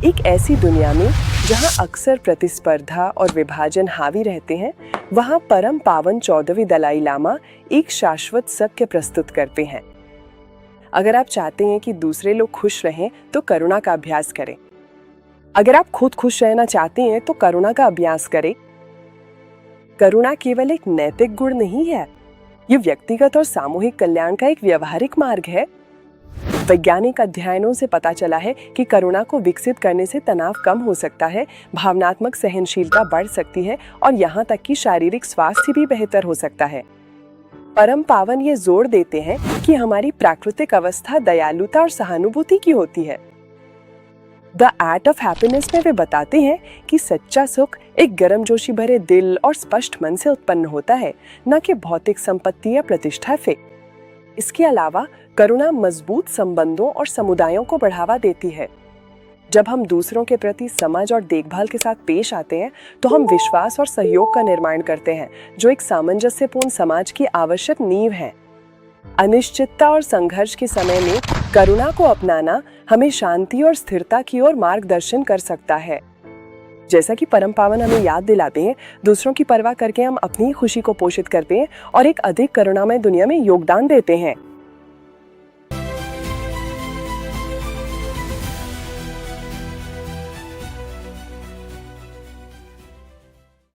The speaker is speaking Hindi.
एक ऐसी दुनिया में जहां अक्सर प्रतिस्पर्धा और विभाजन हावी रहते हैं, वहां परम पावन 14वें दलाई लामा एक शाश्वत सत्य प्रस्तुत करते हैं। अगर आप चाहते हैं कि दूसरे लोग खुश रहें तो करुणा का अभ्यास करें। अगर आप खुद खुश रहना चाहते हैं तो करुणा का अभ्यास करें। करुणा केवल एक नैतिक गुण नहीं है, ये व्यक्तिगत और सामूहिक कल्याण का एक व्यवहारिक मार्ग है। वैज्ञानिक अध्ययनों से पता चला है कि करुणा को विकसित करने से तनाव कम हो सकता है, भावनात्मक सहनशीलता बढ़ सकती है और यहाँ तक कि शारीरिक स्वास्थ्य भी बेहतर हो सकता है। परम पावन ये जोर देते हैं कि हमारी प्राकृतिक अवस्था दयालुता और सहानुभूति की होती है। द आर्ट ऑफ हैप्पीनेस में वे बताते हैं कि सच्चा सुख एक गर्मजोशी भरे दिल और स्पष्ट मन से उत्पन्न होता है, न कि भौतिक संपत्ति या प्रतिष्ठा से। इसके अलावा करुणा मजबूत संबंधों और समुदायों को बढ़ावा देती है। जब हम दूसरों के प्रति समझ और देखभाल के साथ पेश आते हैं तो हम विश्वास और सहयोग का निर्माण करते हैं, जो एक सामंजस्यपूर्ण समाज की आवश्यक नींव है। अनिश्चितता और संघर्ष के समय में करुणा को अपनाना हमें शांति और स्थिरता की ओर मार्गदर्शन कर सकता है। जैसा कि परम पावन हमें याद दिलाते हैं, दूसरों की परवाह करके हम अपनी खुशी को पोषित करते हैं और एक अधिक करुणामय दुनिया में योगदान देते हैं।